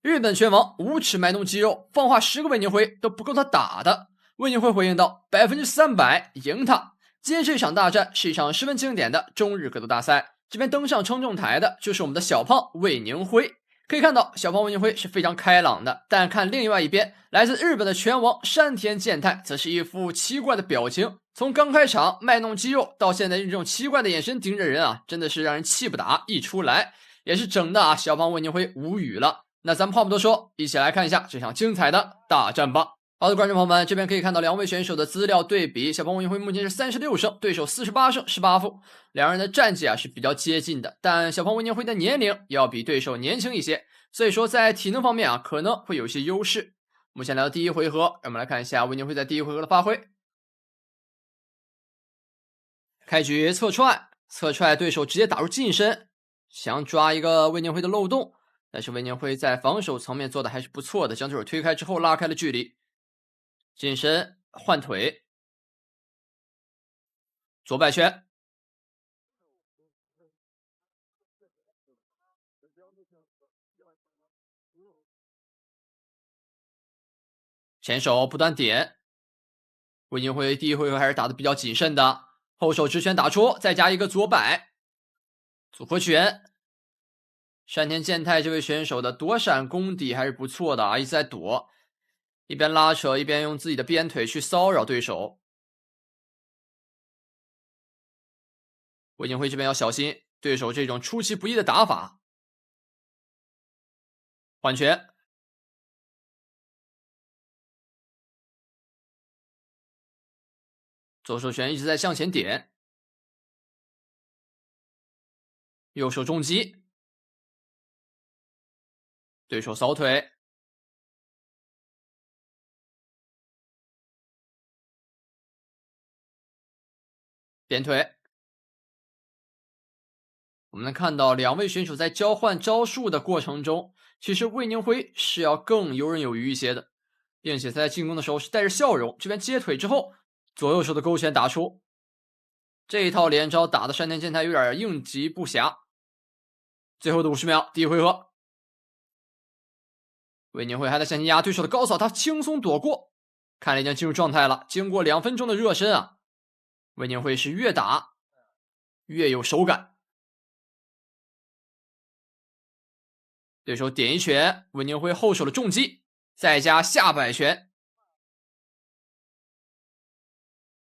日本拳王无耻卖弄肌肉，放话10个魏宁辉都不够他打的。魏宁辉回应道：300%赢他。今天这场大战是一场十分经典的中日格斗大赛，这边登上称重台的就是我们的小胖魏宁辉。可以看到小胖魏宁辉是非常开朗的，但看另外一边，来自日本的拳王山田健太则是一副奇怪的表情。从刚开场卖弄肌肉到现在用这种奇怪的眼神盯着人啊，真的是让人气不打一处来，也是整的小胖魏宁辉无语了。那咱们话不多说，一起来看一下这场精彩的大战吧。好的，观众朋友们，这边可以看到两位选手的资料对比，小胖魏宁辉目前是36胜，对手48胜18负，两人的战绩是比较接近的，但小胖魏宁辉的年龄要比对手年轻一些，所以说在体能方面可能会有一些优势。目前来到第一回合，让我们来看一下魏宁辉在第一回合的发挥。开局侧踹对手直接打入近身，想抓一个魏宁辉的漏洞，但是魏宁辉在防守层面做的还是不错的，将对手推开之后拉开了距离。近身换腿，左摆拳，前手不断点。魏宁辉第一回合还是打的比较谨慎的，后手直拳打出，再加一个左摆，组合拳。山田健太这位选手的躲闪功底还是不错的一直在躲，一边拉扯一边用自己的鞭腿去骚扰对手。魏宁辉这边要小心对手这种出其不意的打法。换拳，左手拳一直在向前点，右手重击，对手扫腿，鞭腿。我们能看到两位选手在交换招数的过程中，其实魏宁辉是要更游刃有余一些的，并且在进攻的时候是带着笑容，这边接腿之后左右手的勾拳打出，这一套连招打的山田健太有点应急不暇。最后的50秒，第一回合，魏宁辉还在向前压对手的高扫，他轻松躲过，看来已经进入状态了。经过2分钟的热身魏宁辉是越打越有手感。对手点一拳，魏宁辉后手的重击，再加下摆拳。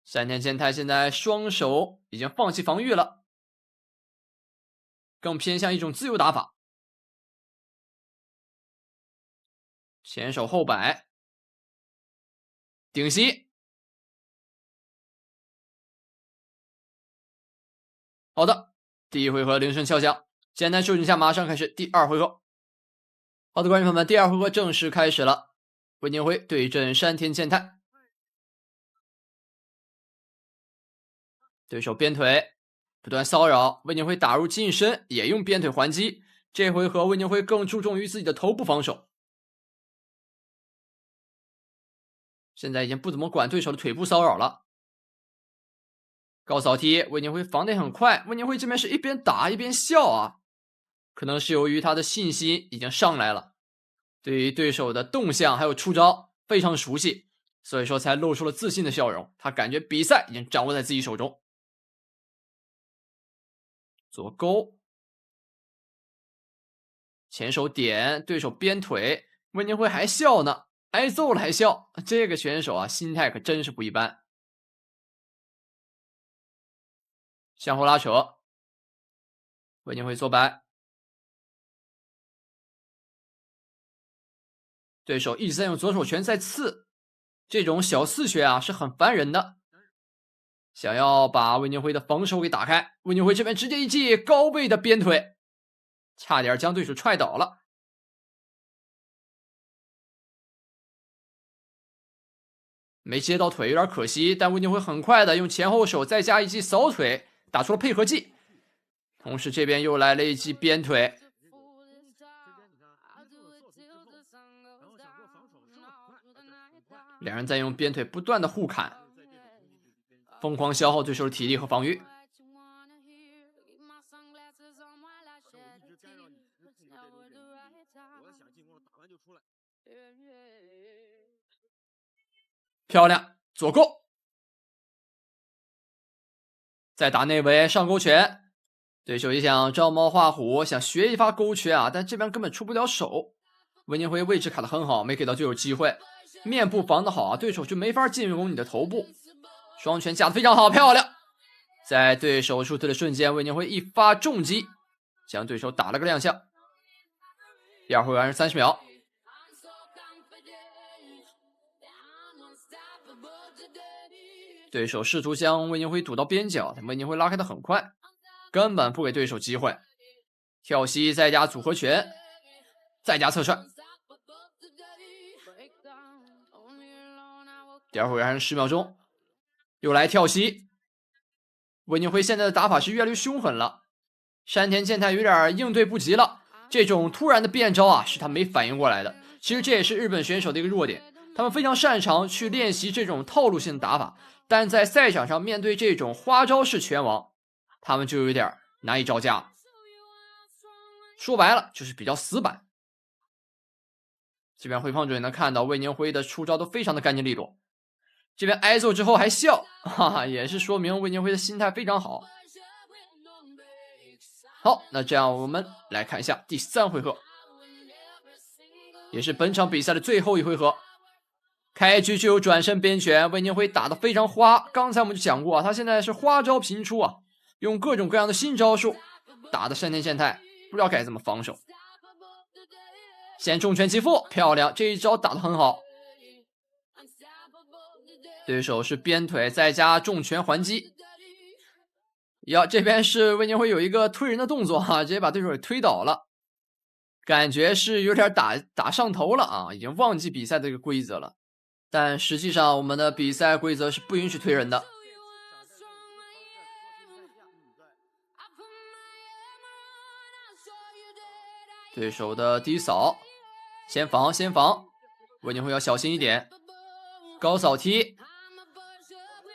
山田健太现在双手已经放弃防御了，更偏向一种自由打法。前手后摆，顶膝。好的，第一回合铃声敲响，简单休息一下，马上开始第二回合。好的，观众朋友们，第二回合正式开始了。魏宁辉对阵山田健太，对手鞭腿不断骚扰，魏宁辉打入近身，也用鞭腿还击。这回合魏宁辉更注重于自己的头部防守，现在已经不怎么管对手的腿部骚扰了。高扫踢，魏宁辉防得很快，魏宁辉这边是一边打一边笑可能是由于他的信心已经上来了，对于对手的动向还有出招非常熟悉，所以说才露出了自信的笑容。他感觉比赛已经掌握在自己手中。左勾，前手点，对手鞭腿，魏宁辉还笑呢，挨揍了还笑，这个选手心态可真是不一般。向后拉扯，魏宁辉左摆，对手一直在用左手拳在刺，这种小刺拳是很烦人的。想要把魏宁辉的防守给打开，魏宁辉这边直接一记高位的鞭腿，差点将对手踹倒了。没接到腿有点可惜，但魏宁辉很快的用前后手再加一记扫腿，打出了配合技。同时这边又来了一记鞭腿，两人在用鞭腿不断的互砍，疯狂消耗对手的体力和防御。漂亮，左勾。再打内围上勾拳，对手也想照猫画虎，想学一发勾拳啊，但这边根本出不了手。温宁辉位置卡得很好，没给到队友机会，面部防得好啊，对手就没法进攻你的头部。双拳夹得非常好，漂亮。在对手出退的瞬间，温宁辉一发重击将对手打了个踉跄。第二回合30秒。对手试图将温宁辉堵到边角，但温宁辉拉开的很快，根本不给对手机会。跳膝再加组合拳，再加侧踹。第二回合还是10秒钟，又来跳膝。温宁辉现在的打法是越来越凶狠了，山田健太有点应对不及了。这种突然的变招啊，是他没反应过来的。其实这也是日本选手的一个弱点，他们非常擅长去练习这种套路性的打法，但在赛场上面对这种花招式拳王，他们就有点难以招架了。说白了就是比较死板。这边回放中也能看到魏宁辉的出招都非常的干净利落，这边挨揍之后还笑，哈哈，也是说明魏宁辉的心态非常好。好，那这样我们来看一下第3回合，也是本场比赛的最后一回合。开局就有转身边拳，魏宁辉打得非常花。刚才我们就讲过啊，他现在是花招频出啊，用各种各样的新招数打的山田健太不知道该怎么防守。先重拳击腹，漂亮，这一招打得很好。对手是边腿再加重拳还击。呀，这边是魏宁辉有一个推人的动作啊，直接把对手给推倒了，感觉是有点打上头了啊，已经忘记比赛的这个规则了。但实际上我们的比赛规则是不允许推人的。对手的低扫，先防，魏宁辉要小心一点。高扫踢，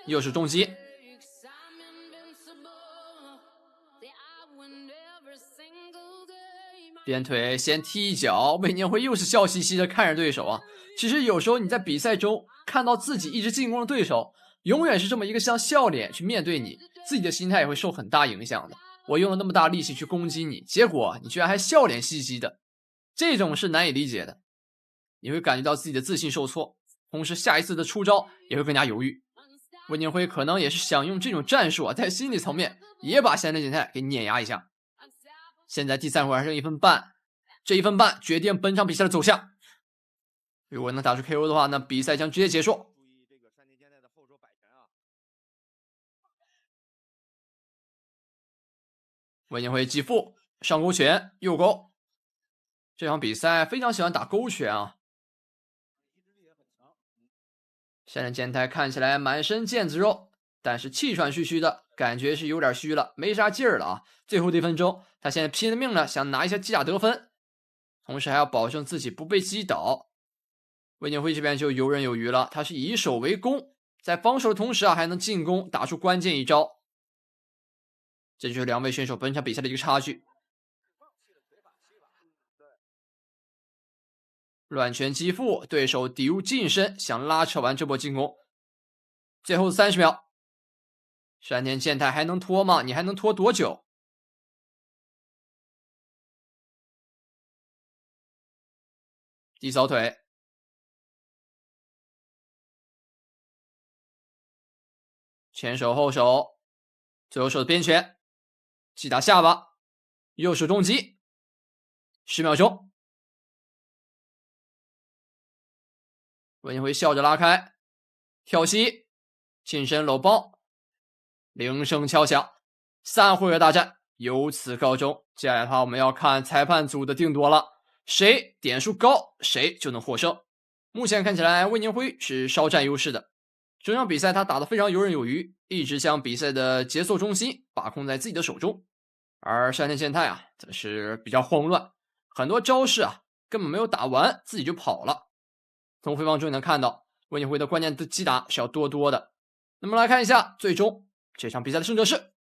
又是重击。边腿先踢一脚，魏宁辉又是笑嘻嘻的看着对手啊。其实有时候你在比赛中看到自己一直进攻的对手，永远是这么一个像笑脸去面对你，自己的心态也会受很大影响的。我用了那么大力气去攻击你，结果你居然还笑脸嘻嘻的，这种是难以理解的。你会感觉到自己的自信受挫，同时下一次的出招也会更加犹豫。魏宁辉可能也是想用这种战术啊，在心理层面也把山田健太给碾压一下。现在第3回合还剩1分半，这1分半决定本场比赛的走向。如果能打出 KO 的话，那比赛将直接结束。魏宁辉击腹上勾拳，右勾。这场比赛非常喜欢打勾拳啊。山田健太看起来满身腱子肉，但是气喘吁吁的，感觉是有点虚了，没啥劲儿了啊。最后的1分钟，他现在拼了命了，想拿一下机甲得分，同时还要保证自己不被击倒。魏宁辉这边就游刃有余了，他是以守为攻，在防守的同时啊，还能进攻，打出关键一招。这就是2位选手本场比赛的一个差距。乱拳击腹，对手抵入近身，想拉扯完这波进攻。最后30秒，山田健太还能拖吗？你还能拖多久？低扫腿，前手后手，左手的边拳，击打下巴，右手重击，10秒钟。魏宁辉笑着拉开，跳膝，近身搂抱，铃声敲响，3回合大战由此告终。接下来的话，我们要看裁判组的定夺了，谁点数高，谁就能获胜。目前看起来，魏宁辉是稍占优势的。整场比赛他打得非常游刃有余，一直将比赛的节奏中心把控在自己的手中。而山田健太啊，则是比较慌乱，很多招式啊根本没有打完，自己就跑了。从回放中能看到，魏宁辉的关键的击打是要多的。那么来看一下，最终这场比赛的胜者是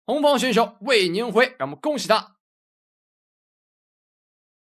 红方选手魏宁辉，让我们恭喜他